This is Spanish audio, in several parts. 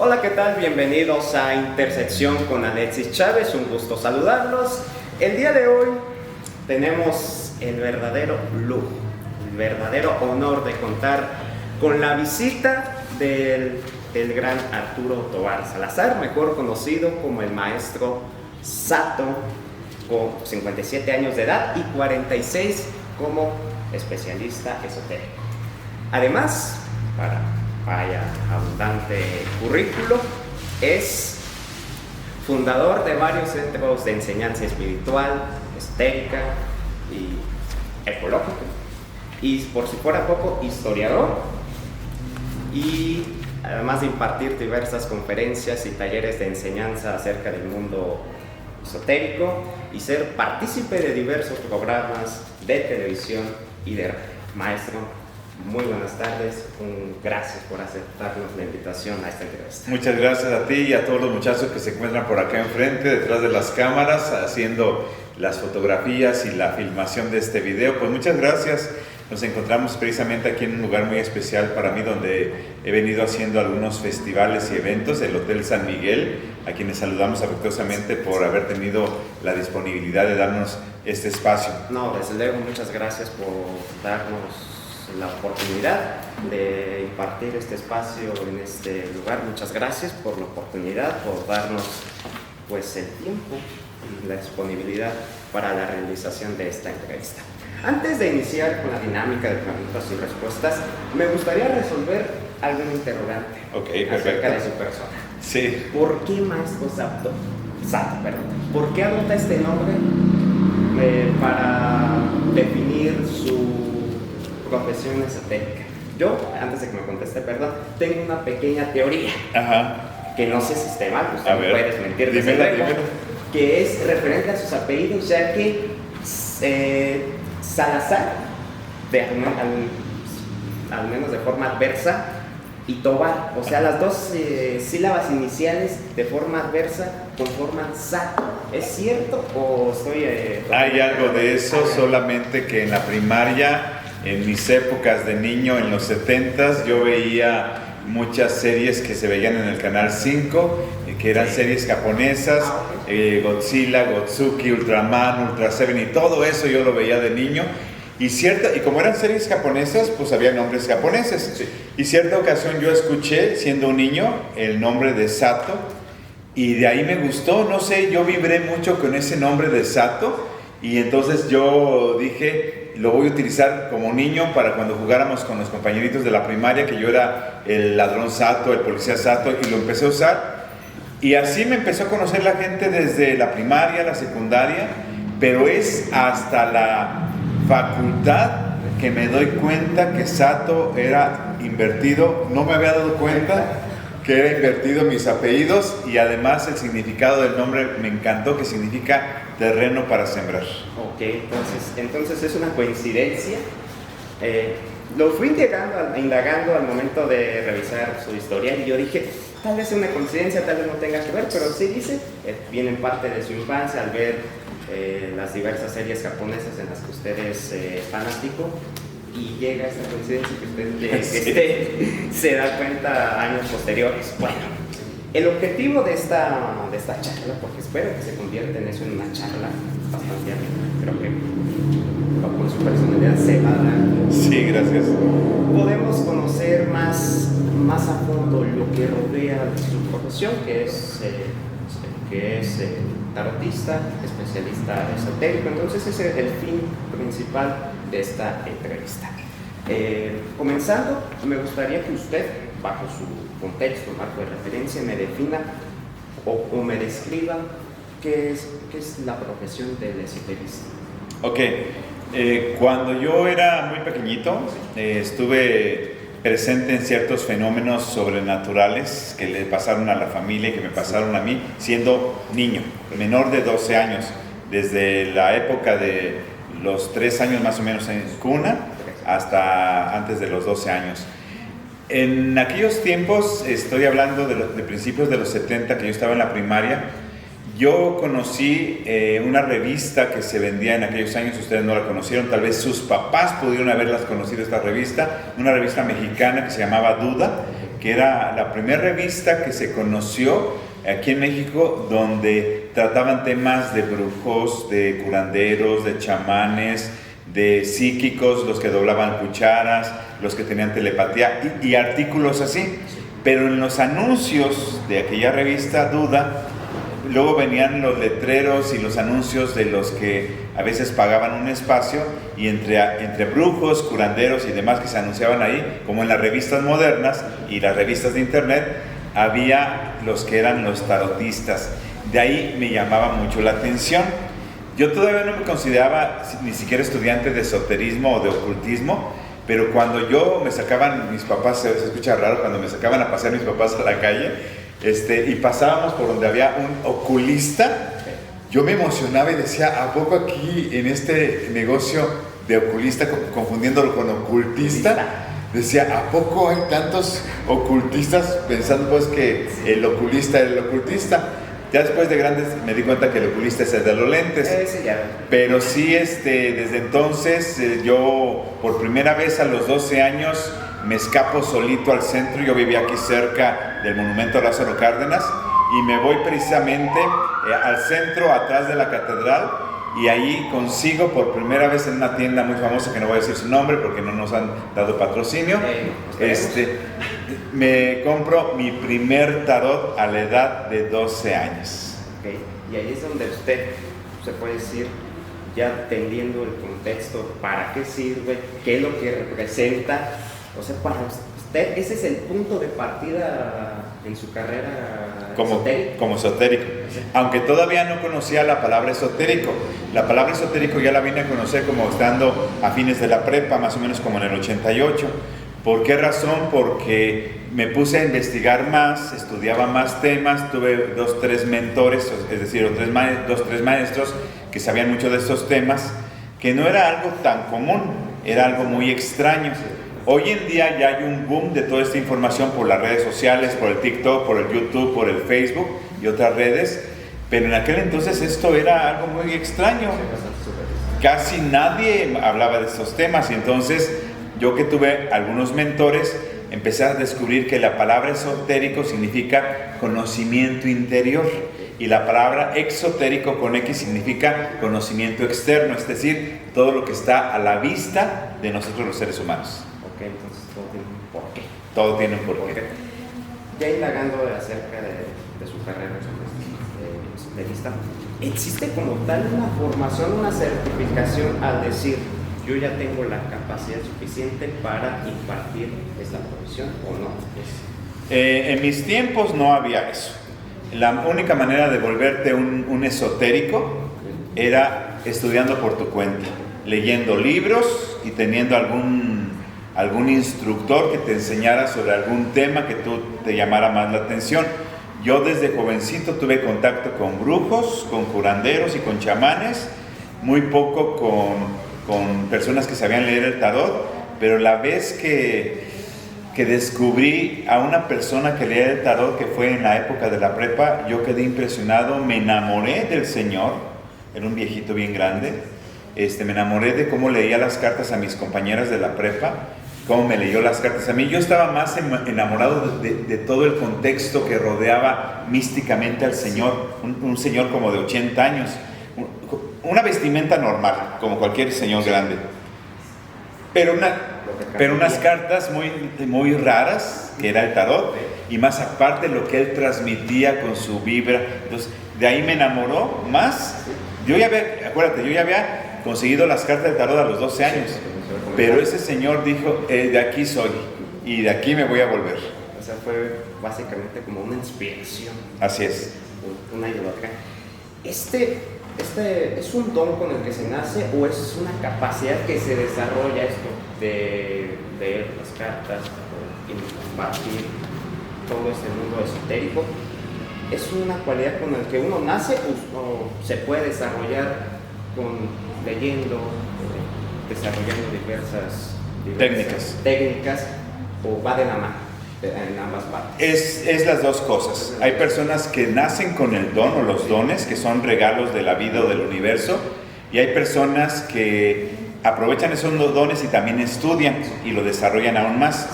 Hola, ¿qué tal? Bienvenidos a Intersección con Alexis Chávez, un gusto saludarlos. El día de hoy tenemos el verdadero lujo, el verdadero honor de contar con la visita del gran Arturo Tovar Salazar, mejor conocido como el maestro Sato, con 57 años de edad y 46 como especialista esotérico. Además, para vaya abundante currículo, es fundador de varios centros de enseñanza espiritual, esotérica y ecológica, y por si fuera poco, historiador, y además de impartir diversas conferencias y talleres de enseñanza acerca del mundo esotérico y ser partícipe de diversos programas de televisión y de radio. Maestro, muy buenas tardes, gracias por aceptarnos la invitación a esta entrevista. Muchas gracias a ti y a todos los muchachos que se encuentran por acá enfrente, detrás de las cámaras, haciendo las fotografías y la filmación de este video. Pues muchas gracias. Nos encontramos precisamente aquí en un lugar muy especial para mí, donde he venido haciendo algunos festivales y eventos, el Hotel San Miguel, a quienes saludamos afectuosamente por haber tenido la disponibilidad de darnos este espacio. No, desde luego, muchas gracias por darnos la oportunidad de impartir este espacio en este lugar. Muchas gracias por la oportunidad, por darnos pues el tiempo y la disponibilidad para la realización de esta entrevista. Antes de iniciar con la dinámica de preguntas y respuestas, me gustaría resolver algún interrogante acerca de su persona. Sí. ¿Por qué maestro Sato, ¿por qué adopta este nombre para definir su profesión esotérica? Yo, antes de que me conteste, tengo una pequeña teoría. Ajá. Que no sé si esté mal, usted no puede desmentir, dímelo. Que es referente a sus apellidos, ya que Salazar, al menos de forma adversa, y Tovar, o sea, las dos sílabas iniciales de forma adversa conforman Sato. ¿Es cierto o estoy...? Hay algo de eso, solamente que en la primaria, en mis épocas de niño, en los 70s, yo veía muchas series que se veían en el Canal 5, que eran series japonesas, Godzilla, Gotsuki, Ultraman, Ultra Seven, y todo eso yo lo veía de niño. Y como eran series japonesas, pues había nombres japoneses. Sí. Y cierta ocasión yo escuché, siendo un niño, el nombre de Sato, y de ahí me gustó, no sé, yo vibré mucho con ese nombre de Sato, y entonces yo dije, lo voy a utilizar como niño para cuando jugáramos con los compañeritos de la primaria, que yo era el ladrón Sato, el policía Sato, y lo empecé a usar. Y así me empezó a conocer la gente desde la primaria, la secundaria, pero es hasta la facultad que me doy cuenta que Sato era invertido. No me había dado cuenta que era invertido mis apellidos, y además el significado del nombre me encantó, que significa terreno para sembrar. Ok, entonces es una coincidencia. Lo fui indagando al momento de revisar su historial, y yo dije, tal vez es una coincidencia, tal vez no tenga que ver, pero sí dice, viene en parte de su infancia al ver las diversas series japonesas en las que usted es fanático, y llega esta coincidencia que usted se da cuenta años posteriores. Bueno, el objetivo de esta charla, porque espero que se convierta en eso, en una charla bastante amena, creo que con su personalidad se va a dar. Sí, gracias. Podemos conocer más a fondo lo que rodea su profesión, que es tarotista, especialista esotérico. Entonces ese es el fin principal de esta entrevista. Comenzando, me gustaría que usted, bajo su contexto, marco de referencia, me defina o me describa qué es la profesión del esoterista. Ok, cuando yo era muy pequeñito, estuve presente en ciertos fenómenos sobrenaturales que le pasaron a la familia y que me pasaron a mí siendo niño, menor de 12 años, desde la época de los 3 años más o menos en cuna hasta antes de los 12 años. En aquellos tiempos, estoy hablando de principios de los 70, que yo estaba en la primaria, yo conocí una revista que se vendía en aquellos años, ustedes no la conocieron, tal vez sus papás pudieron haberlas conocido, esta revista, una revista mexicana que se llamaba Duda, que era la primera revista que se conoció aquí en México, donde trataban temas de brujos, de curanderos, de chamanes, de psíquicos, los que doblaban cucharas, los que tenían telepatía y artículos así. Pero en los anuncios de aquella revista Duda, luego venían los letreros y los anuncios de los que a veces pagaban un espacio, y entre brujos, curanderos y demás que se anunciaban ahí, como en las revistas modernas y las revistas de internet, había los que eran los tarotistas. De ahí me llamaba mucho la atención. Yo todavía no me consideraba ni siquiera estudiante de esoterismo o de ocultismo, pero cuando yo me sacaban mis papás, se escucha raro, cuando me sacaban a pasear mis papás a la calle, y pasábamos por donde había un oculista, yo me emocionaba y decía, ¿a poco aquí en este negocio de oculista, confundiéndolo con ocultista? Decía, ¿a poco hay tantos ocultistas? Pensando pues que el oculista era el ocultista. Ya después de grandes me di cuenta que el oculista es el de los lentes. Sí, ya. Pero sí, desde entonces, yo por primera vez a los 12 años me escapo solito al centro. Yo vivía aquí cerca del monumento a Lázaro Cárdenas y me voy precisamente al centro, atrás de la catedral, y ahí consigo por primera vez en una tienda muy famosa, que no voy a decir su nombre porque no nos han dado patrocinio, me compro mi primer tarot a la edad de 12 años. Okay. Y ahí es donde usted, se puede decir, ya entendiendo el contexto, para qué sirve, qué es lo que representa, o sea, para usted, ese es el punto de partida en su carrera como esotérico. Sí. Aunque todavía no conocía la palabra esotérico. La palabra esotérico ya la vine a conocer como estando a fines de la prepa, más o menos como en el 88. ¿Por qué razón? Porque me puse a investigar más, estudiaba más temas, tuve 2, 3 mentores, es decir, 2, 3 maestros que sabían mucho de estos temas, que no era algo tan común, era algo muy extraño. Hoy en día ya hay un boom de toda esta información por las redes sociales, por el TikTok, por el YouTube, por el Facebook y otras redes, pero en aquel entonces esto era algo muy extraño. Casi nadie hablaba de estos temas, y entonces yo, que tuve algunos mentores, empecé a descubrir que la palabra esotérico significa conocimiento interior y la palabra exotérico con X significa conocimiento externo, es decir, todo lo que está a la vista de nosotros los seres humanos. Ok, entonces todo tiene un porqué. Todo tiene un porqué. Ya indagando acerca de su carrera como esoterista, ¿existe como tal una formación, una certificación al decir, yo ya tengo la capacidad suficiente para impartir esta profesión o no? En mis tiempos no había eso. La única manera de volverte un esotérico era estudiando por tu cuenta, leyendo libros y teniendo algún instructor que te enseñara sobre algún tema que tú te llamara más la atención. Yo desde jovencito tuve contacto con brujos, con curanderos y con chamanes, muy poco con personas que sabían leer el tarot, pero la vez que descubrí a una persona que leía el tarot, que fue en la época de la prepa, yo quedé impresionado, me enamoré del señor, era un viejito bien grande, me enamoré de cómo leía las cartas a mis compañeras de la prepa, cómo me leyó las cartas a mí. Yo estaba más enamorado de todo el contexto que rodeaba místicamente al señor, un señor como de 80 años, una vestimenta normal, como cualquier señor grande, pero unas cartas muy raras, que era el tarot, y más aparte lo que él transmitía con su vibra. Entonces, de ahí me enamoró más. Yo ya había conseguido las cartas del tarot a los 12 años, pero ese señor dijo, de aquí soy, y de aquí me voy a volver. O sea, fue básicamente como una inspiración. Así es. Una idolatría. ¿Es un don con el que se nace o es una capacidad que se desarrolla esto de leer las cartas o impartir todo este mundo esotérico? ¿Es una cualidad con la que uno nace o se puede desarrollar leyendo, desarrollando diversas técnicas, o va de la mano en ambas partes? Es las dos cosas. Hay personas que nacen con el don o los dones, que son regalos de la vida o del universo, y hay personas que aprovechan esos dones y también estudian y lo desarrollan aún más.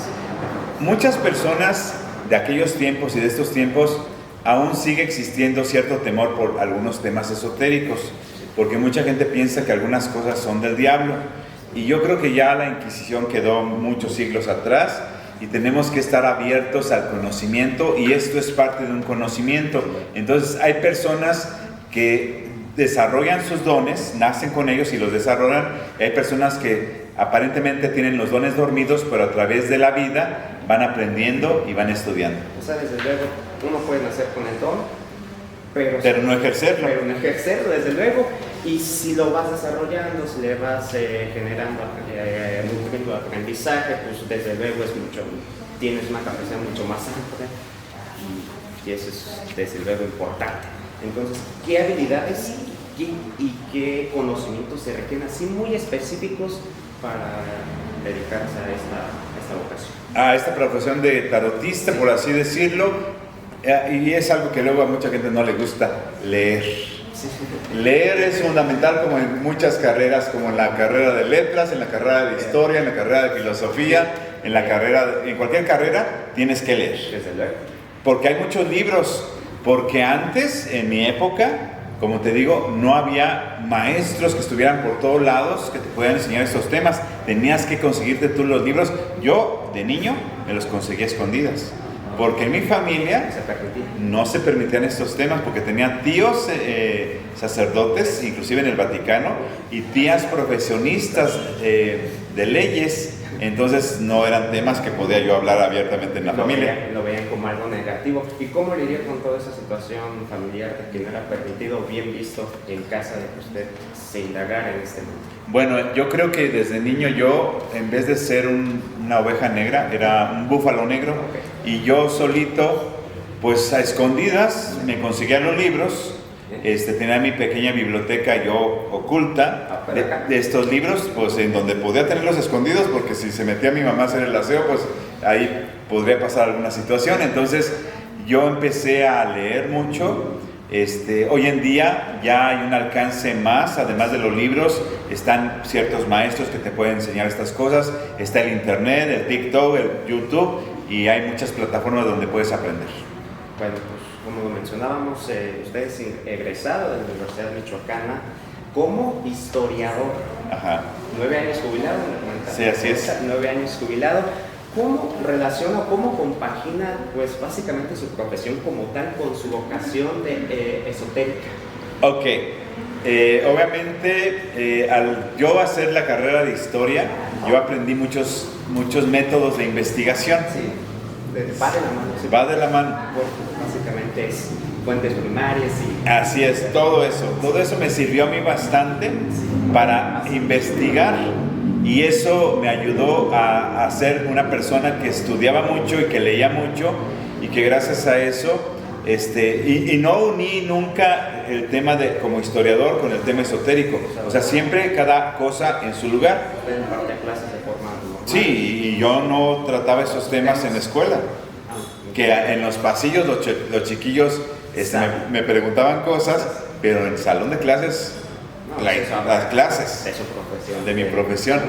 Muchas personas de aquellos tiempos y de estos tiempos aún sigue existiendo cierto temor por algunos temas esotéricos, porque mucha gente piensa que algunas cosas son del diablo, y yo creo que ya la Inquisición quedó muchos siglos atrás y tenemos que estar abiertos al conocimiento, y esto es parte de un conocimiento. Entonces hay personas que desarrollan sus dones, nacen con ellos y los desarrollan, y hay personas que aparentemente tienen los dones dormidos, pero a través de la vida van aprendiendo y van estudiando. O sea, desde luego, uno puede nacer con el don, pero no ejercerlo. Pero no ejercerlo, desde luego. Y si lo vas desarrollando, si le vas generando un aprendizaje, pues desde luego tienes una capacidad mucho más amplia, y eso es desde luego importante. Entonces, ¿qué habilidades y qué conocimientos se requieren así muy específicos para dedicarse a esta vocación? A esta profesión de tarotista, por así decirlo, y es algo que luego a mucha gente no le gusta: leer. Leer es fundamental, como en muchas carreras, como en la carrera de letras, en la carrera de historia, en la carrera de filosofía, en cualquier carrera tienes que leer. Desde luego. Porque hay muchos libros, porque antes, en mi época, como te digo, no había maestros que estuvieran por todos lados que te puedan enseñar estos temas. Tenías que conseguirte tú los libros. Yo, de niño, me los conseguía escondidas, porque en mi familia no se permitían estos temas, porque tenía tíos sacerdotes, inclusive en el Vaticano, y tías profesionistas de leyes. Entonces no eran temas que podía yo hablar abiertamente en la familia. Lo veían como algo negativo. ¿Y cómo lidió con toda esa situación familiar de que no era permitido o bien visto en casa de que usted se indagara en este mundo? Bueno, yo creo que desde niño yo, en vez de ser una oveja negra, era un búfalo negro. Okay. Y yo solito, pues a escondidas, me conseguía los libros. Tenía mi pequeña biblioteca yo oculta de estos libros, pues en donde podía tenerlos escondidos, porque si se metía mi mamá a hacer el aseo, pues ahí podría pasar alguna situación. Entonces yo empecé a leer mucho. Hoy en día ya hay un alcance más, además de los libros, están ciertos maestros que te pueden enseñar estas cosas, está el internet, el TikTok, el YouTube, y hay muchas plataformas donde puedes aprender. Bueno, pues como lo mencionábamos, usted es egresado de la Universidad Michoacana como historiador. Ajá. 9 años jubilado, me comenta. Sí, así es. 9 años jubilado. ¿Cómo relaciona, cómo compagina, pues básicamente su profesión como tal con su vocación de esotérica? Ok, obviamente al yo hacer la carrera de historia, yo aprendí muchos métodos de investigación. Sí, va de la mano. ¿Sí? Va de la mano. Básicamente es fuentes primarias y... Así es, todo eso me sirvió a mí bastante para investigar. Y eso me ayudó a ser una persona que estudiaba mucho y que leía mucho, y que gracias a eso, y no uní nunca el tema como historiador con el tema esotérico. O sea, siempre cada cosa en su lugar. ¿Usted imparte clases de forma normal? Sí, y yo no trataba esos temas en la escuela. Que en los pasillos los chiquillos me preguntaban cosas, pero en el salón de clases... las clases de mi profesión,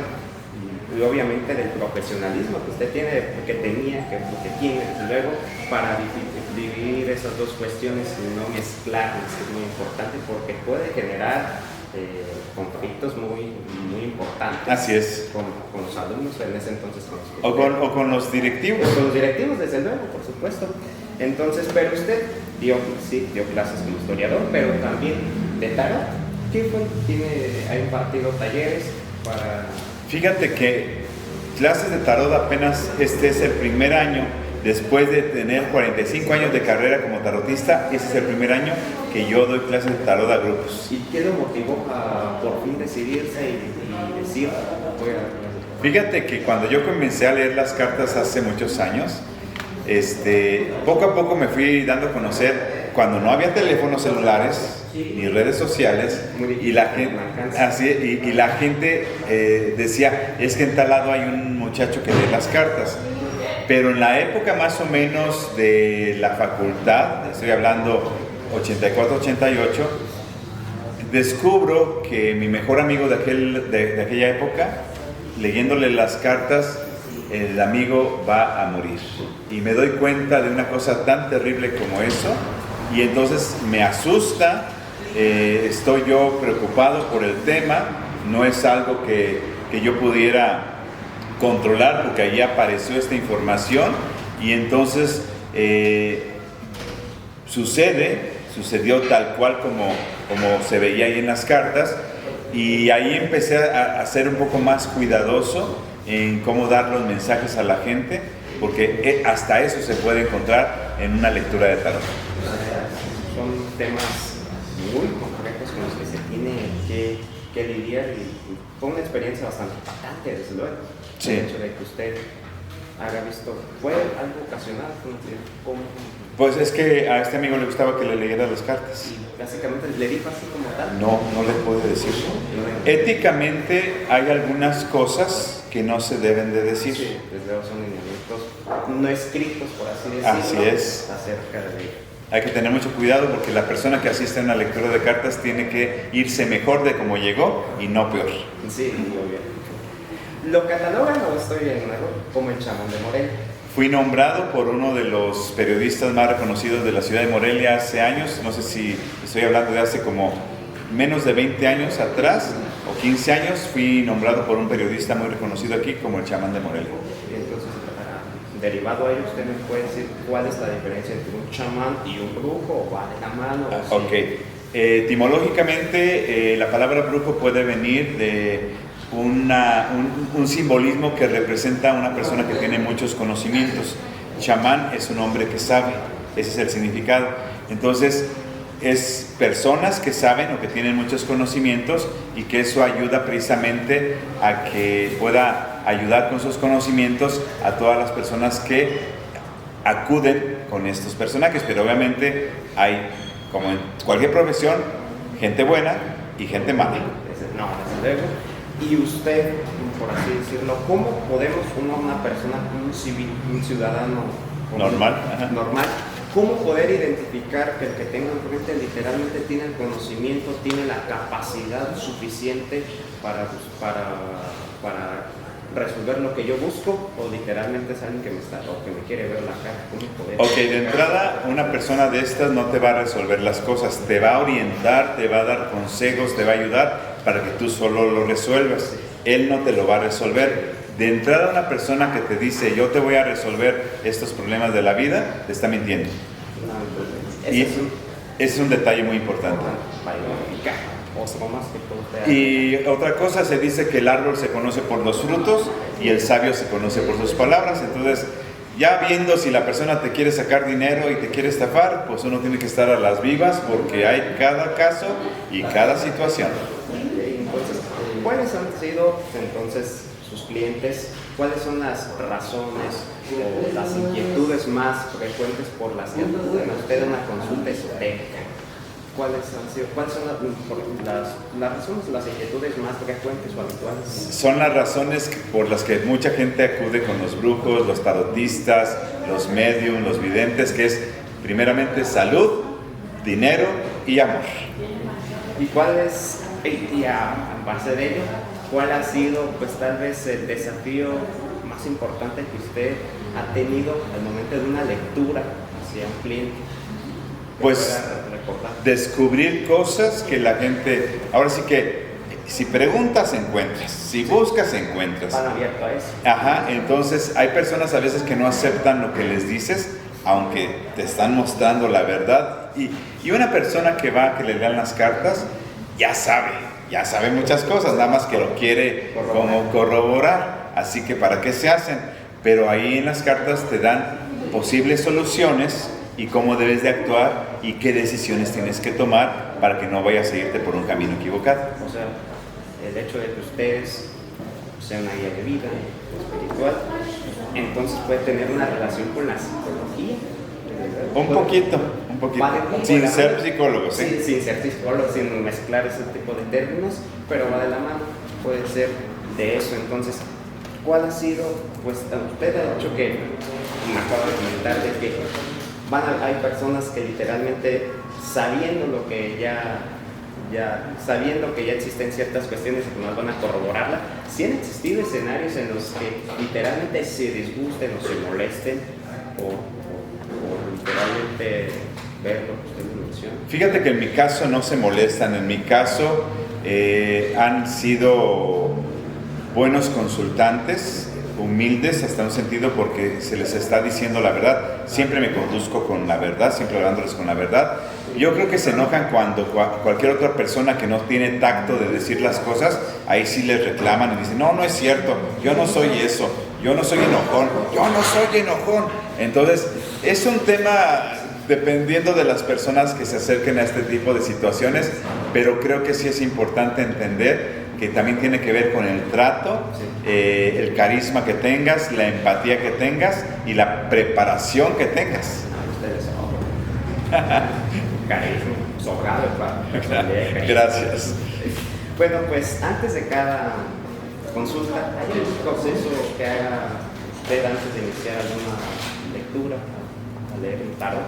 y obviamente del profesionalismo que usted tiene, que tiene luego, para dividir esas dos cuestiones y no mezclarlas, es muy importante, porque puede generar conflictos muy importantes. Así es. Con los alumnos en ese entonces. O con los directivos. Con los directivos, desde luego, por supuesto. Entonces, pero usted dio clases como historiador, pero también de tarot. ¿Ha impartido talleres para...? Fíjate que clases de tarot apenas este es el primer año, después de tener 45 años de carrera como tarotista, ese es el primer año que yo doy clases de tarot a grupos. ¿Y qué lo motivó a por fin decidirse y decir, voy a dar clases? Fíjate que cuando yo comencé a leer las cartas hace muchos años, poco a poco me fui dando a conocer, cuando no había teléfonos celulares ni redes sociales, y la gente decía, es que en tal lado hay un muchacho que lee las cartas. Pero en la época más o menos de la facultad, estoy hablando 84-88, descubro que mi mejor amigo de aquella época, leyéndole las cartas, el amigo va a morir. Y me doy cuenta de una cosa tan terrible como eso, y entonces me asusta, estoy yo preocupado por el tema, no es algo que yo pudiera controlar porque ahí apareció esta información, y entonces sucedió tal cual como se veía ahí en las cartas, y ahí empecé a ser un poco más cuidadoso en cómo dar los mensajes a la gente, porque hasta eso se puede encontrar en una lectura de tarot. Son temas muy complejos con los que se tiene que lidiar, y fue una experiencia bastante impactante, desde luego. Sí. El hecho de que usted haya visto, ¿fue algo ocasional? ¿Cómo? Pues es que a este amigo le gustaba que le leyera las cartas. Y básicamente le dijo así como tal. No le puede decir. Éticamente hay algunas cosas que no se deben de decir. Sí, desde luego son lineamientos no escritos, por así decirlo. Así es. Acerca de... Hay que tener mucho cuidado porque la persona que asiste a una lectura de cartas tiene que irse mejor de como llegó y no peor. Sí, muy bien. ¿Lo catalogan o estoy en error como el chamán de Morelia? Fui nombrado por uno de los periodistas más reconocidos de la ciudad de Morelia hace años, no sé si estoy hablando de hace como menos de 20 años atrás o 15 años, fui nombrado por un periodista muy reconocido aquí como el chamán de Morelia. Entonces, derivado a ello, ¿usted me puede decir cuál es la diferencia entre un chamán y un brujo, o va de la mano? Ok, etimológicamente la palabra brujo puede venir de un simbolismo que representa a una persona que tiene muchos conocimientos. Chamán es un hombre que sabe, ese es el significado. Entonces, es personas que saben o que tienen muchos conocimientos, y que eso ayuda precisamente a que pueda ayudar con sus conocimientos a todas las personas que acuden con estos personajes. Pero obviamente hay, como en cualquier profesión, gente buena y gente mala. No, desde luego. Y usted, por así decirlo, ¿cómo podemos una persona, un ciudadano normal, cómo poder identificar que el que tenga enfrente literalmente tiene el conocimiento, tiene la capacidad suficiente para resolver lo que yo busco, o literalmente es alguien que me quiere ver la cara? ¿Cómo poder? Ok, de entrada, una persona de estas no te va a resolver las cosas, te va a orientar, te va a dar consejos, te va a ayudar para que tú solo lo resuelvas. Él no te lo va a resolver. De entrada, una persona que te dice yo te voy a resolver estos problemas de la vida, te está mintiendo. Y ese es un detalle muy importante. Y otra cosa, se dice que el árbol se conoce por los frutos y el sabio se conoce por sus palabras. Entonces, ya viendo si la persona te quiere sacar dinero y te quiere estafar, pues uno tiene que estar a las vivas, porque hay cada caso y cada situación. Entonces, ¿cuáles han sido entonces sus clientes? ¿Cuáles son las razones o las inquietudes más frecuentes por las que acuden a usted a una consulta esotérica? ¿Cuáles son las razones, las inquietudes más frecuentes o habituales? Son las razones por las que mucha gente acude con los brujos, los tarotistas, los medium, los videntes, que es primeramente salud, dinero y amor. ¿Y cuál es, y a base de ello, cuál ha sido pues tal vez el desafío más importante que usted ha tenido al momento de una lectura hacia un cliente? Pues descubrir cosas que la gente, ahora sí que si preguntas encuentras, si buscas encuentras. Van abierto a eso. Ajá, entonces hay personas a veces que no aceptan lo que les dices, aunque te están mostrando la verdad. Y una persona que va a que le lean las cartas ya sabe muchas cosas, nada más que lo quiere como corroborar. Así que ¿para qué se hacen? Pero ahí en las cartas te dan posibles soluciones y cómo debes de actuar y qué decisiones tienes que tomar para que no vayas a irte por un camino equivocado. O sea, el hecho de que ustedes sean una guía de vida espiritual, entonces puede tener una relación con la psicología. Un poquito. Sin ser psicólogo, ¿sí? Sin ser psicólogo, sin mezclar ese tipo de términos, pero va de la mano, puede ser de eso. Entonces, ¿cuál ha sido? Pues usted ha dicho que, me acaba de comentar, de que hay personas que literalmente, sabiendo lo que ya ya sabiendo que ya existen ciertas cuestiones que nos van a corroborarla, ¿sí han existido escenarios en los que literalmente se disgusten o se molesten por literalmente ver lo que usted menciona? Fíjate que en mi caso no se molestan, en mi caso han sido buenos consultantes, humildes hasta un sentido porque se les está diciendo la verdad. Siempre me conduzco con la verdad, siempre hablándoles con la verdad. Yo creo que se enojan cuando cualquier otra persona que no tiene tacto de decir las cosas, ahí sí les reclaman y dicen, no, no es cierto, yo no soy eso, yo no soy enojón, yo no soy enojón. Entonces, es un tema dependiendo de las personas que se acerquen a este tipo de situaciones, pero creo que sí es importante entender que también tiene que ver con el trato, el carisma que tengas, la empatía que tengas y la preparación que tengas. Ustedes carisma, sobrado para Gracias. Bueno, pues antes de cada consulta, ¿hay un proceso que haga usted antes de iniciar alguna lectura, a leer un tarot?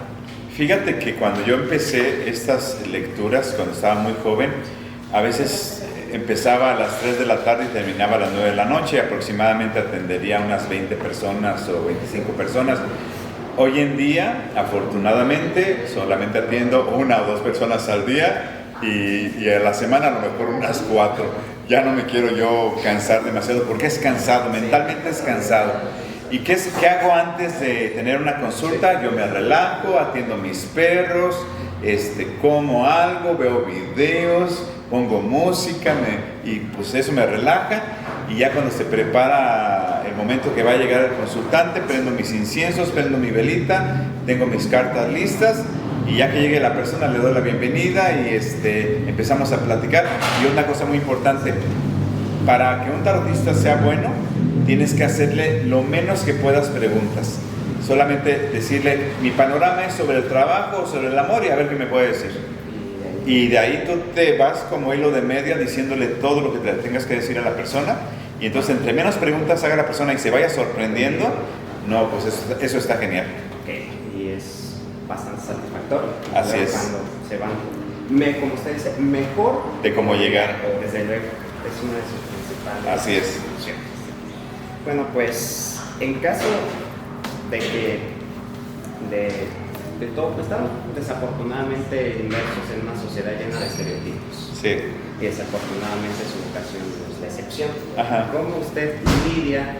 Fíjate que cuando yo empecé estas lecturas, cuando estaba muy joven, a veces empezaba a las 3 de la tarde y terminaba a las 9 de la noche, aproximadamente atendería a unas 20 personas o 25 personas. Hoy en día, afortunadamente, solamente atiendo 1 o 2 personas al día y a la semana a lo mejor unas 4. Ya no me quiero yo cansar demasiado porque es cansado, mentalmente es cansado. ¿Y qué hago antes de tener una consulta? Yo me relajo, atiendo a mis perros, como algo, veo videos, pongo música y pues eso me relaja. Y ya cuando se prepara el momento que va a llegar el consultante, prendo mis inciensos, prendo mi velita, tengo mis cartas listas y ya que llegue la persona le doy la bienvenida y empezamos a platicar. Y una cosa muy importante, para que un tarotista sea bueno, tienes que hacerle lo menos que puedas preguntas. Solamente decirle, mi panorama es sobre el trabajo, sobre el amor y a ver qué me puede decir. Y de ahí tú te vas como hilo de media diciéndole todo lo que te tengas que decir a la persona. Y entonces entre menos preguntas haga la persona y se vaya sorprendiendo, no, pues eso está genial. Ok, y es bastante satisfactorio. Así es. Cuando se van, como usted dice, mejor de cómo llegar. Desde luego, es una de sus principales. Así es. Bueno, pues en caso de que de todo, pues estamos desafortunadamente inmersos en una sociedad llena de estereotipos. Sí. Y desafortunadamente su vocación es la excepción. Ajá. ¿Cómo usted lidia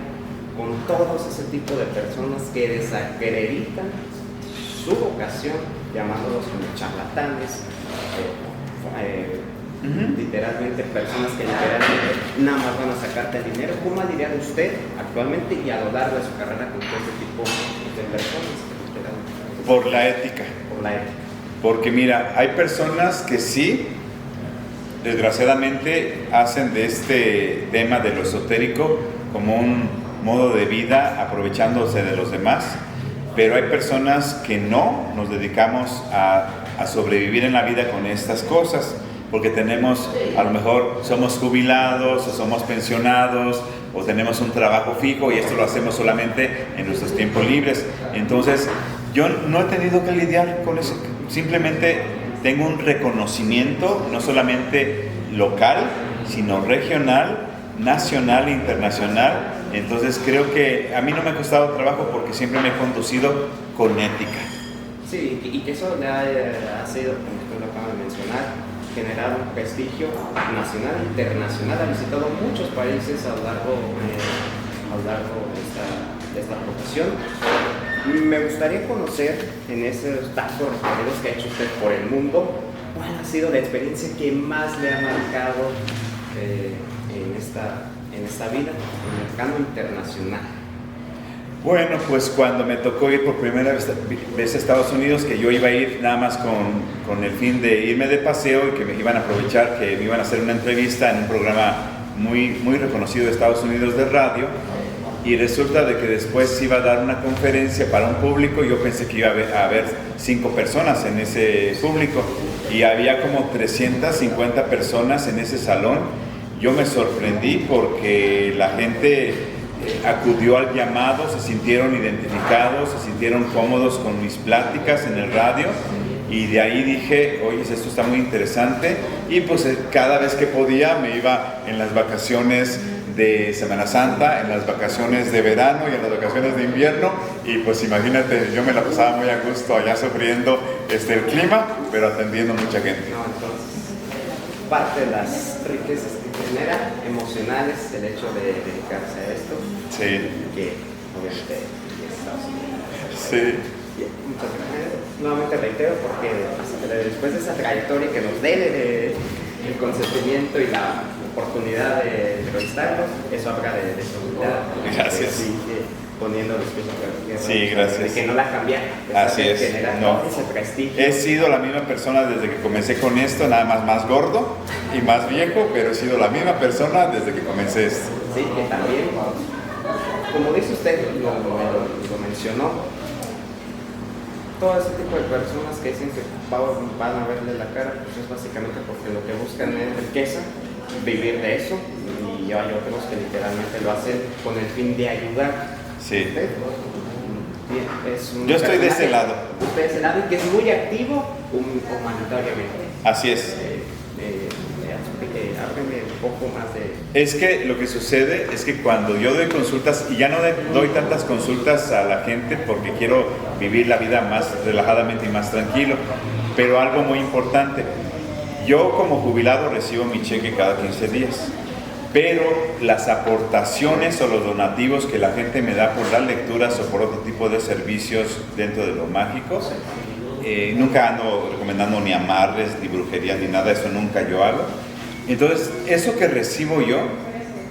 con todos ese tipo de personas que desacreditan su vocación, llamándolos como charlatanes, literalmente personas que literalmente nada más van a sacarte el dinero? ¿Cómo ha lidiado usted actualmente y a lo largo de su carrera con todo este tipo de personas? Por la ética. Por la ética. Porque mira, hay personas que sí, desgraciadamente, hacen de este tema de lo esotérico como un modo de vida aprovechándose de los demás, pero hay personas que no nos dedicamos a sobrevivir en la vida con estas cosas, porque tenemos, a lo mejor somos jubilados o somos pensionados o tenemos un trabajo fijo y esto lo hacemos solamente en nuestros tiempos libres. Entonces, yo no he tenido que lidiar con eso, simplemente tengo un reconocimiento no solamente local, sino regional, nacional e internacional. Entonces creo que a mí no me ha costado trabajo porque siempre me he conducido con ética. Sí, y que eso le ha sido, como usted lo acaba de mencionar, generar un prestigio nacional e internacional. Ha visitado muchos países a lo largo de esta profesión. Me gustaría conocer, en esos tantos recorridos que ha hecho usted por el mundo, ¿cuál ha sido la experiencia que más le ha marcado en esta vida, en el plano internacional? Bueno, pues cuando me tocó ir por primera vez a Estados Unidos, que yo iba a ir nada más con el fin de irme de paseo y que me iban a aprovechar, que me iban a hacer una entrevista en un programa muy, muy reconocido de Estados Unidos de radio, y resulta de que después iba a dar una conferencia para un público. Yo pensé que iba a haber 5 personas en ese público y había como 350 personas en ese salón. Yo me sorprendí porque la gente acudió al llamado, se sintieron identificados, se sintieron cómodos con mis pláticas en el radio y de ahí dije, oye, esto está muy interesante, y pues cada vez que podía me iba en las vacaciones de Semana Santa, en las vacaciones de verano y en las vacaciones de invierno, y pues imagínate, yo me la pasaba muy a gusto allá sufriendo el clima, pero atendiendo mucha gente. No, entonces, parte de las riquezas que genera emocionales el hecho de dedicarse a esto, Sí. que obviamente es Estados Unidos. Sí. Muchas gracias. Nuevamente reitero porque después de esa trayectoria que nos dé el consentimiento y la oportunidad de entrevistarlos, eso habla de su humildad. Gracias. Sí, poniendo los pies sobre la tierra. Sí, gracias. De que no la cambiaron. Así es. No. Ese prestigio. He sido la misma persona desde que comencé con esto, nada más gordo y más viejo, pero he sido la misma persona desde que comencé esto. Sí, que también, como dice usted, lo mencionó, todo ese tipo de personas que dicen que van a verle la cara, pues es básicamente porque lo que buscan es riqueza, vivir de eso, y hay otros que literalmente lo hacen con el fin de ayudar. Sí. Es Yo estoy de ese lado. Usted de ese lado y que es muy activo humanitariamente. Así es. Hábleme un poco más de... Es que lo que sucede es que cuando yo doy consultas, y ya no doy tantas consultas a la gente porque quiero vivir la vida más relajadamente y más tranquilo, pero algo muy importante, yo como jubilado recibo mi cheque cada 15 días, pero las aportaciones o los donativos que la gente me da por las lecturas o por otro tipo de servicios dentro de lo mágico, nunca ando recomendando ni amarres, ni brujería, ni nada, eso nunca yo hago. Entonces, eso que recibo yo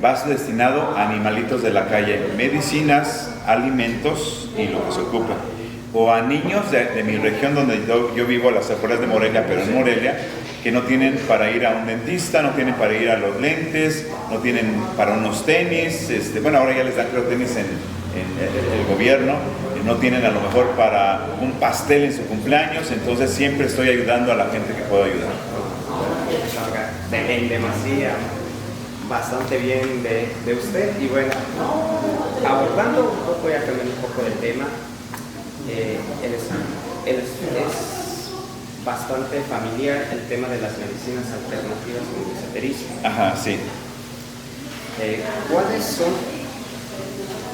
va destinado a animalitos de la calle, medicinas, alimentos y lo que se ocupa. O a niños de mi región donde yo vivo, a las afueras de Morelia, pero en Morelia, que no tienen para ir a un dentista, no tienen para ir a los lentes, no tienen para unos tenis, bueno, ahora ya les dan creo tenis en el gobierno, no tienen a lo mejor para un pastel en su cumpleaños, entonces siempre estoy ayudando a la gente que puedo ayudar. De demasía, bastante bien de usted. Y bueno, abordando un poco, ya cambiando un poco del tema, él es bastante familiar el tema de las medicinas alternativas como el esoterismo. Ajá, sí. ¿Cuáles son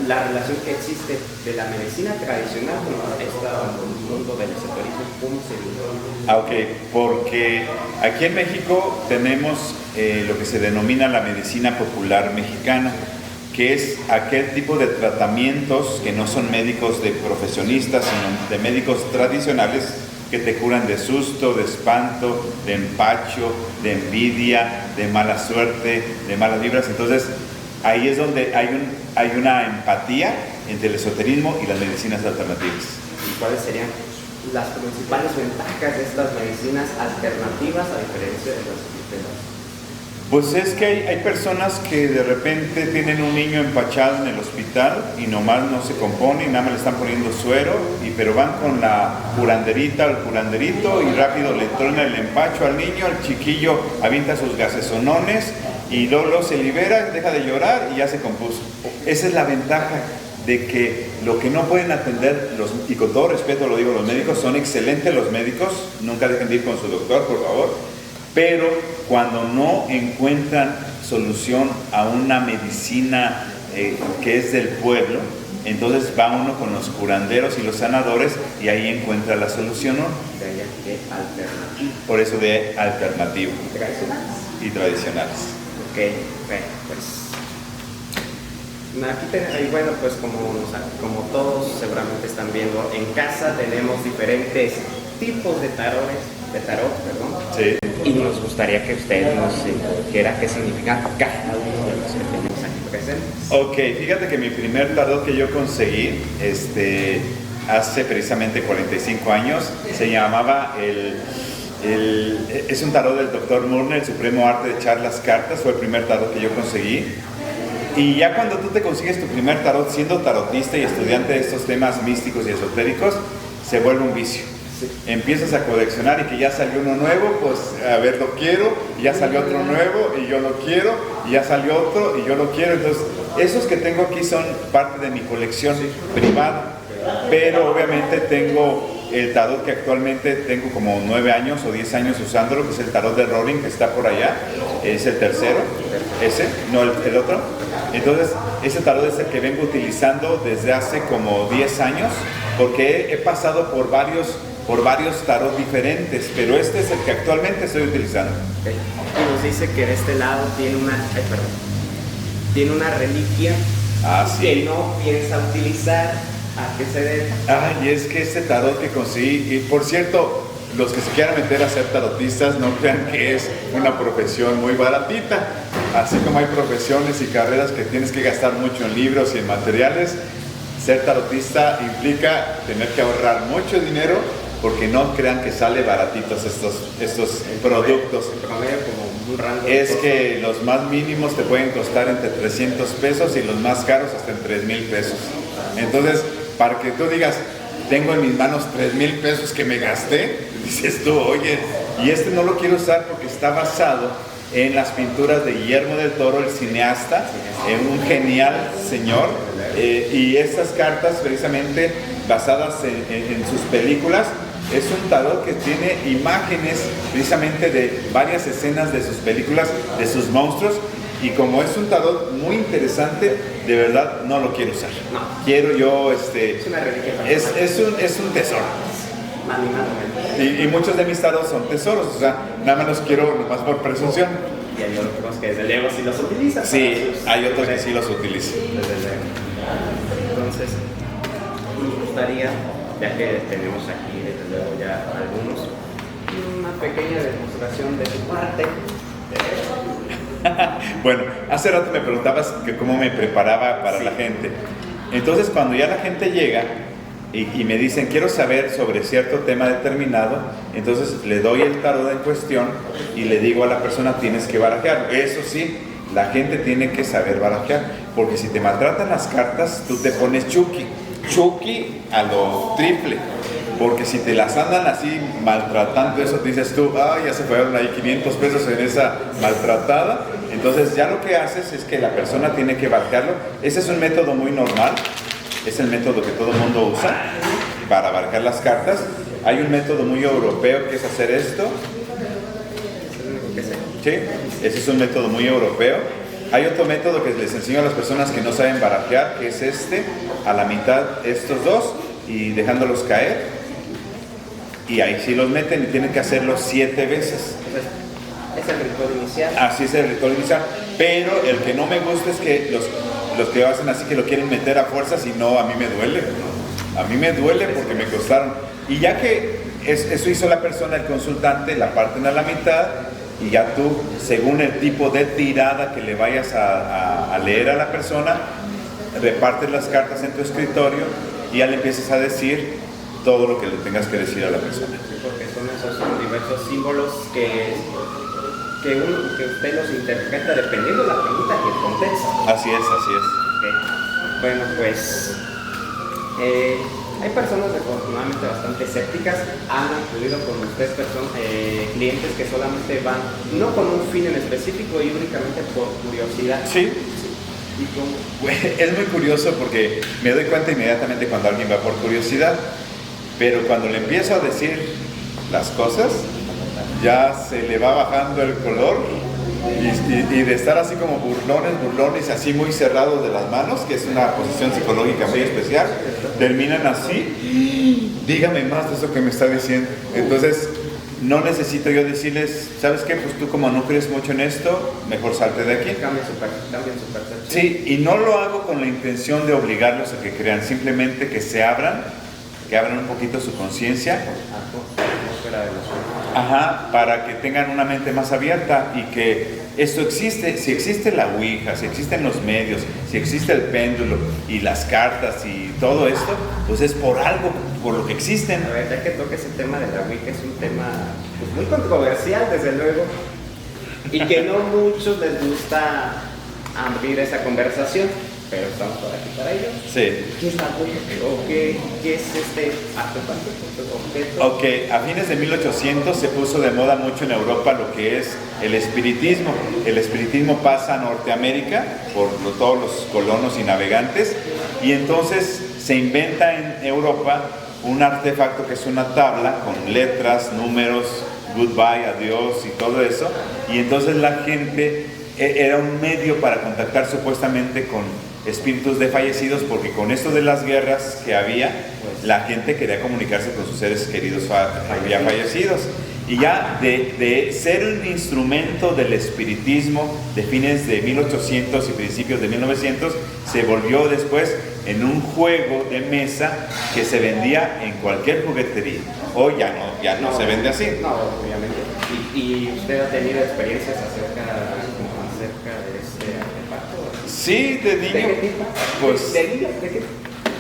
la relación que existe de la medicina tradicional con el mundo del esoterismo? ¿Cómo se vincula? Ok, porque aquí en México tenemos lo que se denomina la medicina popular mexicana, que es aquel tipo de tratamientos que no son médicos de profesionistas, sino de médicos tradicionales que te curan de susto, de espanto, de empacho, de envidia, de mala suerte, de malas vibras. Entonces, ahí es donde hay una empatía entre el esoterismo y las medicinas alternativas. ¿Y cuáles serían las principales ventajas de estas medicinas alternativas a diferencia de las? Pues es que hay personas que de repente tienen un niño empachado en el hospital y nomás no se compone y nada más le están poniendo suero, pero van con la curanderita al curanderito y rápido le truena el empacho al niño, el chiquillo avienta sus gasesonones y luego se libera, deja de llorar y ya se compuso. Esa es la ventaja de que lo que no pueden atender, y con todo respeto lo digo, los médicos son excelentes, los médicos, nunca dejen de ir con su doctor, por favor, pero cuando no encuentran solución a una medicina que es del pueblo, entonces va uno con los curanderos y los sanadores y ahí encuentra la solución, ¿no? De ahí de alternativo. Por eso de alternativo. Tradicionales. Y tradicionales. Ok, bueno, pues aquí bueno, pues como todos seguramente están viendo en casa, tenemos diferentes tipos de tarot, Sí. Y nos gustaría que usted nos dijera qué significa cada uno de los que tenemos aquí presentes. Ok, fíjate que mi primer tarot que yo conseguí, hace precisamente 45 años, se llamaba es un tarot del Dr. Murner, el supremo arte de echar las cartas, fue el primer tarot que yo conseguí. Y ya cuando tú te consigues tu primer tarot, siendo tarotista y estudiante de estos temas místicos y esotéricos, se vuelve un vicio. Sí. Empiezas a coleccionar y que ya salió uno nuevo, pues a ver, lo quiero, y ya salió otro nuevo y yo lo quiero, y ya salió otro y yo lo quiero. Entonces, esos que tengo aquí son parte de mi colección privada, pero obviamente tengo el tarot que actualmente tengo como 9 años o 10 años usándolo, que es el tarot de Rolling, que está por allá, es el tercero, ese, no el otro. Entonces, ese tarot es el que vengo utilizando desde hace como 10 años, porque he pasado por varios tarot diferentes, pero este es el que actualmente estoy utilizando. Okay. Y nos dice que de este lado tiene tiene una reliquia que no piensa utilizar. ¿A qué se debe? Y es que este tarot que conseguí, y por cierto, los que se quieran meter a ser tarotistas, no crean que es una profesión muy baratita. Así como hay profesiones y carreras que tienes que gastar mucho en libros y en materiales, ser tarotista implica tener que ahorrar mucho dinero, porque no crean que sale baratitos estos productos. Como un rango es que los más mínimos te pueden costar entre 300 pesos y los más caros hasta en 3,000 pesos. Entonces, para que tú digas, tengo en mis manos 3,000 pesos que me gasté, dices tú, oye, y este no lo quiero usar porque está basado en las pinturas de Guillermo del Toro, el cineasta, un genial señor, y estas cartas precisamente basadas en sus películas. Es un tarot que tiene imágenes precisamente de varias escenas de sus películas, de sus monstruos, y como es un tarot muy interesante, de verdad no lo quiero usar. No. Quiero yo, es una reliquia. Es un tesoro. Y muchos de mis tarots son tesoros, o sea, nada más los quiero nomás por presunción. Y hay otros que desde luego sí los utilizan. Sí, hay otros que sí los utilizan. Desde luego. Entonces, me gustaría, ya que tenemos aquí desde luego ya algunos, una pequeña demostración de tu parte. Bueno, hace rato me preguntabas que cómo me preparaba para la gente. Entonces, cuando ya la gente llega y me dicen, quiero saber sobre cierto tema determinado, entonces le doy el tarot en cuestión y le digo a la persona, tienes que barajear. Eso sí, la gente tiene que saber barajear, porque si te maltratan las cartas, tú te pones Chucky a lo triple. Porque si te las andan así maltratando, eso te dices tú, ya se fueron ahí 500 pesos en esa maltratada. Entonces ya lo que haces es que la persona tiene que barajearlo. Ese es un método muy normal, es el método que todo el mundo usa para barajar las cartas. Hay un método muy europeo que es hacer esto. Sí, ese es un método muy europeo. Hay otro método que les enseño a las personas que no saben barajear, que es a la mitad estos dos y dejándolos caer. Y ahí sí los meten y tienen que hacerlo 7 veces. Es el ritual inicial. Así es el ritual inicial. Pero el que no me gusta es que los que hacen así que lo quieren meter a fuerzas, y no, a mí me duele. A mí me duele porque me costaron. Y ya que eso hizo la persona, el consultante, la parten a la mitad y ya tú, según el tipo de tirada que le vayas a leer a la persona, repartes las cartas en tu escritorio y ya le empiezas a decir todo lo que le tengas que decir a la persona. Sí, porque son esos diversos símbolos que usted los interpreta dependiendo de la pregunta y el contexto. Así es. Okay. Bueno, pues hay personas desafortunadamente bastante escépticas. Han acudido con ustedes clientes que solamente van, no con un fin en específico y únicamente por curiosidad. Sí. Es muy curioso porque me doy cuenta inmediatamente cuando alguien va por curiosidad, pero cuando le empiezo a decir las cosas, ya se le va bajando el color y de estar así como burlones, así muy cerrados de las manos, que es una posición psicológica muy especial, terminan así, dígame más de eso que me está diciendo. Entonces, no necesito yo decirles, ¿sabes qué? Pues tú como no crees mucho en esto, mejor salte de aquí. Cambien su percepción. Sí, y no lo hago con la intención de obligarlos a que crean, simplemente que se abran, que abran un poquito su conciencia. Para que tengan una mente más abierta y que esto existe. Si existe la Ouija, si existen los medios, si existe el péndulo y las cartas y todo esto, pues es por algo, por lo que existen. A ver, ya que toques el tema de la Ouija, es un tema pues, muy controversial, desde luego, y que no muchos les gusta abrir esa conversación, pero estamos por aquí para ello. Sí. ¿Qué es la Ouija? ¿O qué es este objeto? Ok, a fines de 1800 se puso de moda mucho en Europa lo que es el espiritismo. El espiritismo pasa a Norteamérica por todos los colonos y navegantes, y entonces se inventa en Europa un artefacto que es una tabla con letras, números, goodbye, adiós y todo eso. Y entonces la gente era un medio para contactar supuestamente con espíritus de fallecidos, porque con esto de las guerras que había, la gente quería comunicarse con sus seres queridos ya fallecidos. Y ya de ser un instrumento del espiritismo de fines de 1800 y principios de 1900, se volvió después en un juego de mesa que se vendía en cualquier juguetería. Hoy ya no se vende así. No, obviamente. ¿Y usted ha tenido experiencias acerca de este artefacto? Sí, de niño. ¿De qué tipo? Pues, ¿De niño? ¿De qué?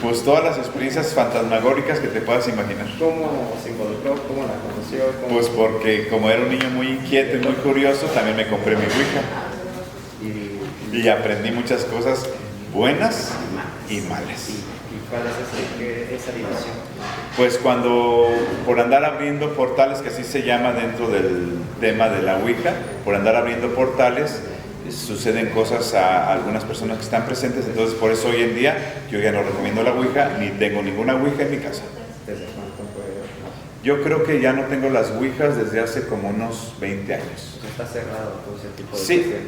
Pues todas las experiencias fantasmagóricas que te puedas imaginar. ¿Cómo se involucró? ¿Cómo la conoció? Pues porque como era un niño muy inquieto y muy curioso, también me compré mi Ouija. Y aprendí muchas cosas buenas y malas. ¿Y cuál es esa división? Pues cuando, por andar abriendo portales, que así se llama dentro del tema de la Ouija, por andar abriendo portales, suceden cosas a algunas personas que están presentes. Entonces por eso hoy en día yo ya no recomiendo la Ouija, ni tengo ninguna Ouija en mi casa. ¿Desde cuánto fue? Yo creo que ya no tengo las Ouijas desde hace como unos 20 años. Está cerrado todo ese tipo de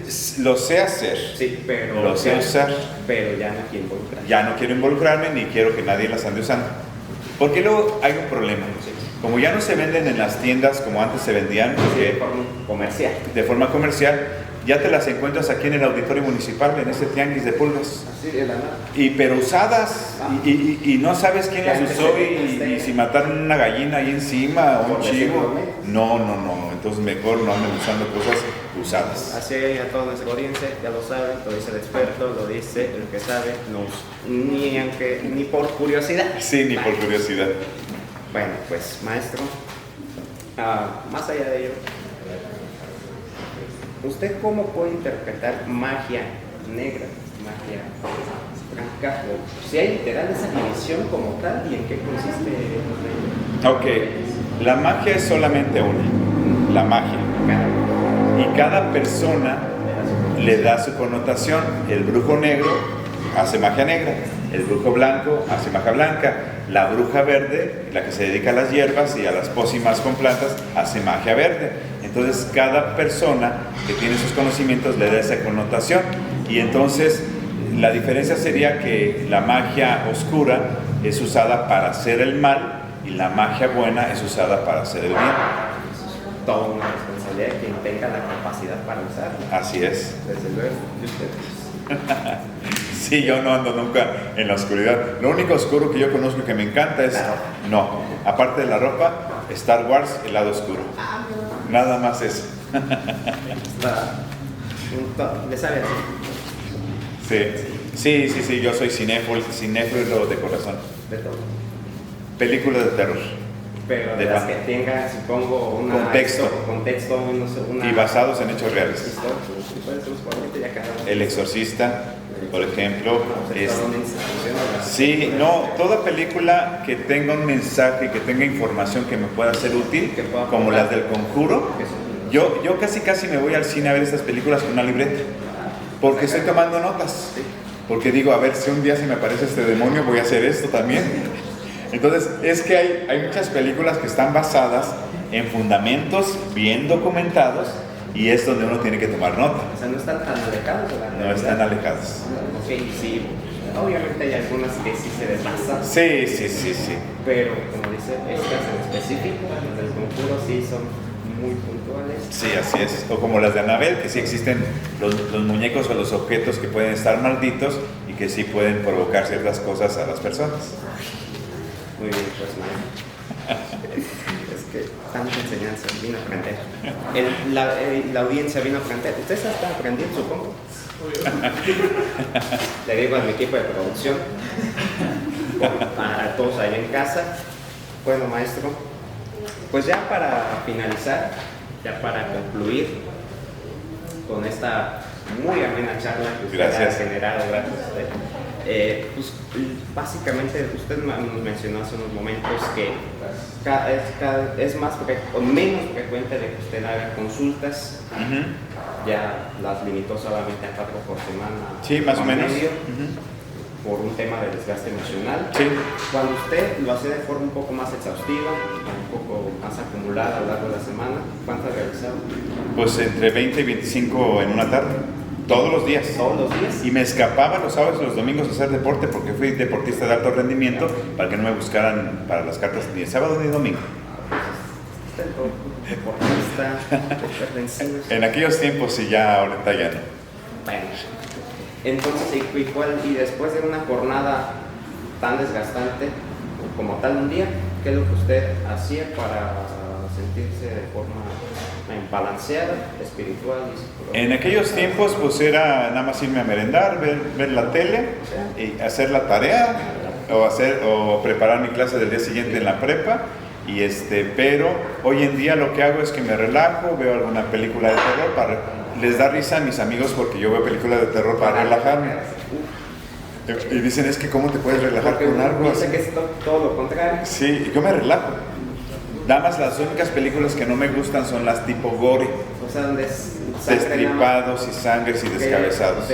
Sí, lo sé hacer. Sí, pero lo sé usar. Pero ya no quiero involucrarme. Ya no quiero involucrarme ni quiero que nadie las ande usando. Porque luego hay un problema. Como ya no se venden en las tiendas como antes se vendían, de forma comercial. De forma comercial, ya te las encuentras aquí en el auditorio municipal, en ese tianguis de pulgas. Así de la nada. Pero usadas, y no sabes quién las usó y si mataron una gallina ahí encima o un chivo. No. Entonces mejor no anden usando cosas usadas. Así a toda nuestra audiencia, ya lo saben, lo dice el experto, lo dice el que sabe, ni por curiosidad. Sí, ni por curiosidad. Bueno, pues maestro, más allá de ello, ¿usted cómo puede interpretar magia negra, magia blanca? Si hay literal esa división como tal, ¿y en qué consiste? Ok, la magia es solamente una, la magia. Y cada persona le da su connotación. El brujo negro hace magia negra, el brujo blanco hace magia blanca, la bruja verde, la que se dedica a las hierbas y a las pócimas con plantas, hace magia verde. Entonces cada persona que tiene sus conocimientos le da esa connotación, y entonces la diferencia sería que la magia oscura es usada para hacer el mal y la magia buena es usada para hacer el bien. Toda una responsabilidad de quien tenga la capacidad para usarla. Así es. Desde luego, y ustedes. Sí, yo no ando nunca en la oscuridad. Lo único oscuro que yo conozco y que me encanta es, no, aparte de la ropa, Star Wars, el lado oscuro. Nada más eso. ¿Le sabe así? Sí, yo soy cinéfilo de corazón. De todo. Películas de terror. Pero de las que tenga, supongo, un contexto, no sé, y basados en hechos reales. El Exorcista, por ejemplo. Sí, no, toda película que tenga un mensaje, que tenga información que me pueda ser útil, como las del Conjuro. Yo casi me voy al cine a ver estas películas con una libreta, porque estoy tomando notas. Porque digo, a ver, si un día se me aparece este demonio, voy a hacer esto también. Entonces, es que hay muchas películas que están basadas en fundamentos bien documentados, y es donde uno tiene que tomar nota. O sea, no están tan alejados de la realidad. No están alejados. Ok, sí. Obviamente hay algunas que sí se desbasan. Sí. Pero, como dice, estas en específico, las del Conjuro sí son muy puntuales. Sí, así es. O como las de Annabelle, que sí existen los muñecos o los objetos que pueden estar malditos y que sí pueden provocar ciertas cosas a las personas. Muy bien, pues maestro. Es que tanta enseñanza, vino a aprender. La audiencia vino a aprender. Ustedes están aprendiendo, supongo. Le digo a mi equipo de producción, a todos ahí en casa. Bueno, maestro, pues ya para finalizar, ya para concluir con esta muy amena charla que usted ha generado, gracias a usted. Pues básicamente usted nos mencionó hace unos momentos que es más o menos frecuente de que usted haga consultas. Ya las limitó solamente a 4 por semana. Sí, más o menos. por un tema de desgaste emocional. Sí. Cuando usted lo hace de forma un poco más exhaustiva, un poco más acumulada a lo largo de la semana, ¿cuántas realizaba? Pues entre 20 y 25 en una tarde, todos los días. ¿Todos los días? Y me escapaba los sábados y los domingos a hacer deporte porque fui deportista de alto rendimiento para que no me buscaran para las cartas ni el sábado ni el domingo. Deportista, súper vencido. En aquellos tiempos sí, ya ahorita ya no. Bueno, entonces, y después de una jornada tan desgastante como tal un día, ¿qué es lo que usted hacía para sentirse de forma balanceada, espiritual y psicológica? En aquellos tiempos pues era nada más irme a merendar, ver la tele y hacer la tarea o preparar mi clase del día siguiente en la prepa. Pero hoy en día lo que hago es que me relajo, veo alguna película de terror, les da risa a mis amigos porque yo veo películas de terror para relajarme. Y dicen, es que ¿cómo te puedes relajar porque con algo así? Piensa que es todo lo contrario. Sí, yo me relajo. Nada más las únicas películas que no me gustan son las tipo gore. O sea, donde es sangre, destripados y sangres y descabezados.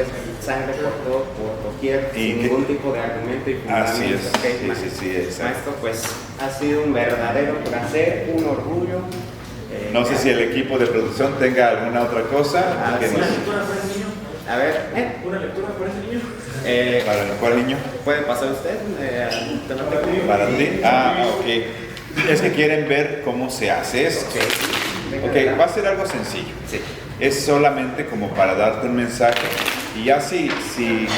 Sangre por todo, por doquier, sin ningún tipo de argumento y fundamento. Así es, Okay, sí, exacto. Maestro, pues ha sido un verdadero placer, un orgullo. No sé si el equipo de producción tenga alguna otra cosa. Sí. ¿Una lectura para ese niño? A ver, ¿Una lectura para ese niño? ¿Para cuál niño? ¿Puede pasar usted? Para ti. Ok. Es que quieren ver cómo se hace eso. Ok, va a ser algo sencillo. Sí. Es solamente como para darte un mensaje y ya si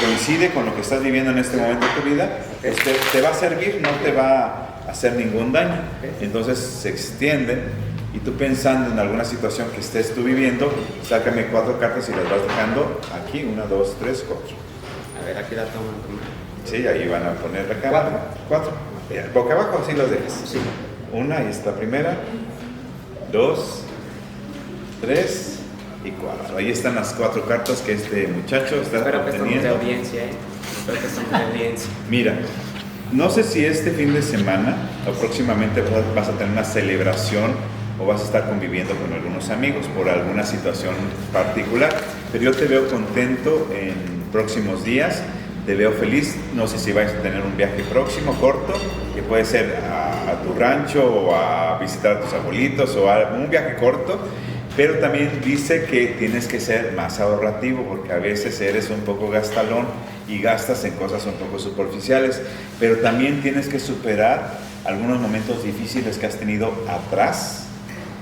coincide con lo que estás viviendo en este momento de tu vida, pues te va a servir, no te va a hacer ningún daño. Entonces se extiende y tú pensando en alguna situación que estés tú viviendo, sácame 4 cartas y las vas dejando aquí, 1, 2, 3, 4. A ver, aquí la toman. Sí, ahí van a poner la cámara. 4. Boca abajo, así las dejas. Sí. 1, ahí está la primera. 2, 3 y 4. Ahí están las 4 cartas que este muchacho está Espero que estamos de obteniendo. audiencia, Espero que estamos de audiencia. Mira, no sé si este fin de semana o próximamente vas a tener una celebración o vas a estar conviviendo con algunos amigos por alguna situación particular, pero yo te veo contento en próximos días, te veo feliz. No sé si vais a tener un viaje próximo, corto, que puede ser a tu rancho o a visitar a tus abuelitos o un viaje corto. Pero también dice que tienes que ser más ahorrativo porque a veces eres un poco gastalón y gastas en cosas un poco superficiales, pero también tienes que superar algunos momentos difíciles que has tenido atrás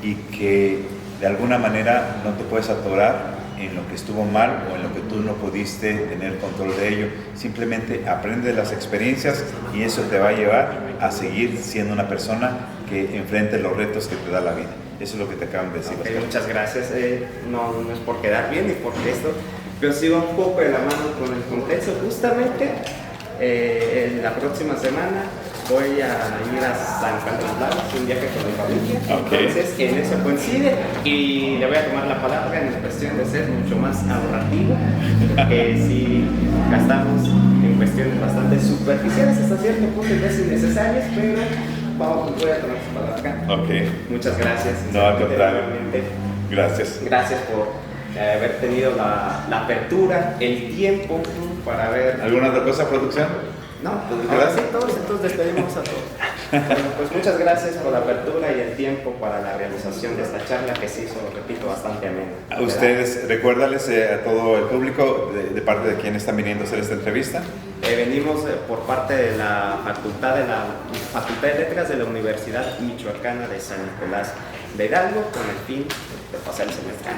y que de alguna manera no te puedes atorar en lo que estuvo mal o en lo que tú no pudiste tener control de ello. Simplemente aprende de las experiencias y eso te va a llevar a seguir siendo una persona que enfrente los retos que te da la vida. Eso es lo que te acaban de decir. Okay, muchas gracias. No es por quedar bien ni por esto, pero sigo un poco de la mano con el contexto. Justamente en la próxima semana voy a ir a San Carlos Lagos, un viaje con mi familia. Okay. Entonces, en eso coincide y le voy a tomar la palabra en cuestión de ser mucho más ahorrativo, que si gastamos en cuestiones bastante superficiales hasta cierto punto y veces innecesarias, pero voy a tomar su palabra acá. Ok. Muchas gracias. No, al contrario. Realmente, Gracias. gracias por haber tenido la apertura, el tiempo para ver. ¿Alguna otra cosa, producción? No, pues ahora sí, todos despedimos a todos. Bueno, pues muchas gracias por la apertura y el tiempo para la realización de esta charla que se hizo, repito, bastante amena. A ustedes, recuérdales a todo el público de parte de quién están viniendo a hacer esta entrevista. Venimos por parte de la Facultad de Letras de la Universidad Michoacana de San Nicolás de Hidalgo con el fin de pasar el semestre.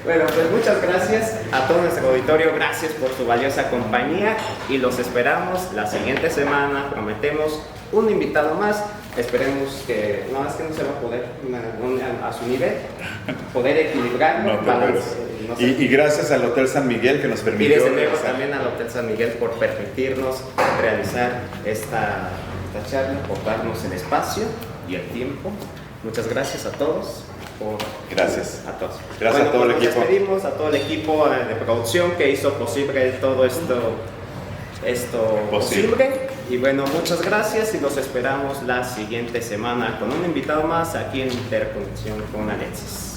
Bueno, pues muchas gracias a todo nuestro auditorio, gracias por su valiosa compañía y los esperamos la siguiente semana. Prometemos un invitado más, esperemos que, no, es que no se va a poder a su nivel, poder equilibrarlo. No te y gracias al Hotel San Miguel que nos permitió. Y desde luego también al Hotel San Miguel por permitirnos realizar esta charla, por darnos el espacio y el tiempo. Muchas gracias a todos. Gracias. A todos. Gracias a todo el equipo. Despedimos a todo el equipo de producción que hizo posible todo esto posible. Y bueno, muchas gracias y los esperamos la siguiente semana con un invitado más aquí en Interconexión con Alexis.